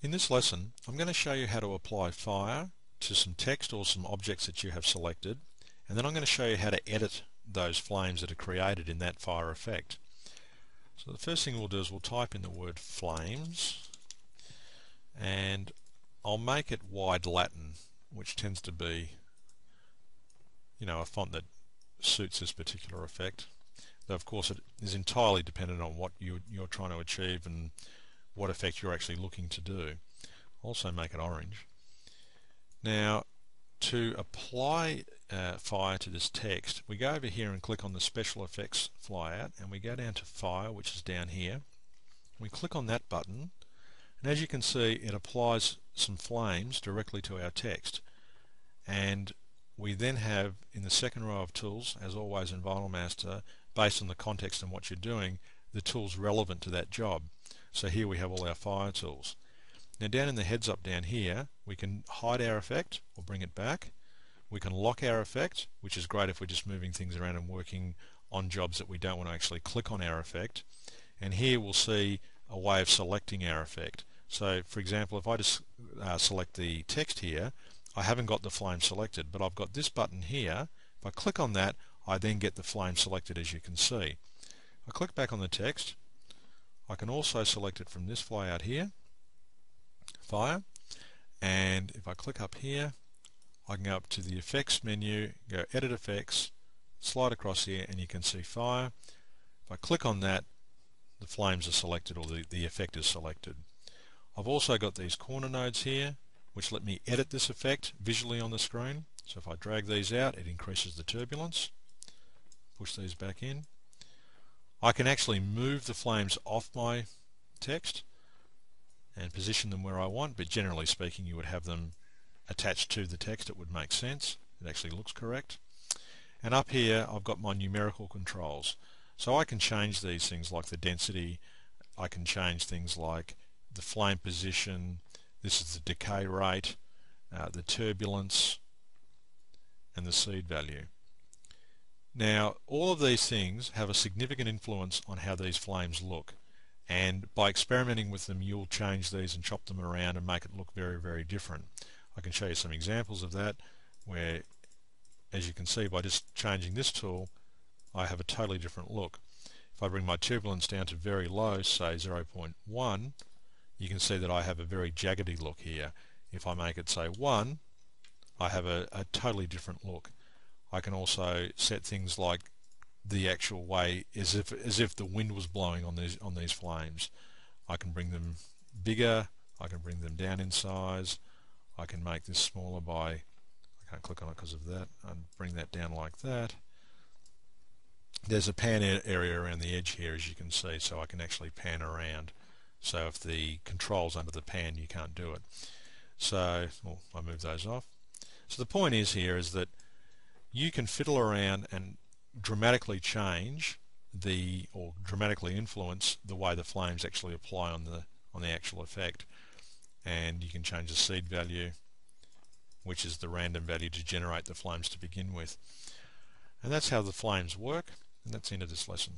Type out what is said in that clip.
In this lesson, I'm going to show you how to apply fire to some text or some objects that you have selected, and then I'm going to show you how to edit those flames that are created in that fire effect. So the first thing we'll do is we'll type in the word flames, and I'll make it wide Latin, which tends to be, a font that suits this particular effect. Though of course it is entirely dependent on what you're trying to achieve and what effect you're actually looking to do. Also make it orange. Now, to apply fire to this text, we go over here and click on the Special Effects flyout, and we go down to Fire, which is down here. We click on that button, and as you can see, it applies some flames directly to our text. And we then have, in the second row of tools, as always in VinylMaster, based on the context and what you're doing, the tools relevant to that job. So here we have all our fire tools. Now down in the heads up down here, we can hide our effect or bring it back. We can lock our effect, which is great if we're just moving things around and working on jobs that we don't want to actually click on our effect. And here we'll see a way of selecting our effect. So for example, if I just select the text here, I haven't got the flame selected, but I've got this button here. If I click on that, I then get the flame selected, as you can see. I click back on the text. I can also select it from this flyout here, Fire, and if I click up here, I can go up to the Effects menu, go Edit Effects, slide across here, and you can see Fire. If I click on that, the flames are selected, or the effect is selected. I've also got these corner nodes here, which let me edit this effect visually on the screen. So if I drag these out, it increases the turbulence. Push these back in. I can actually move the flames off my text and position them where I want, but generally speaking you would have them attached to the text. It would make sense. It actually looks correct. And up here I've got my numerical controls. So I can change these things like the density, I can change things like the flame position, this is the decay rate, the turbulence, and the seed value. Now, all of these things have a significant influence on how these flames look, and by experimenting with them you'll change these and chop them around and make it look very, very different. I can show you some examples of that where, as you can see, by just changing this tool I have a totally different look. If I bring my turbulence down to very low, say 0.1, you can see that I have a very jaggedy look here. If I make it say 1, I have a totally different look. I can also set things like the actual way as if the wind was blowing on these flames. I can bring them bigger, I can bring them down in size, I can make this smaller by, I can't click on it because of that, and bring that down like that. There's a pan area around the edge here, as you can see, so I can actually pan around. So if the control's under the pan you can't do it. So I move those off. So the point is here is that you can fiddle around and dramatically change or dramatically influence the way the flames actually apply on the actual effect. And you can change the seed value, which is the random value to generate the flames to begin with. And that's how the flames work, and that's the end of this lesson.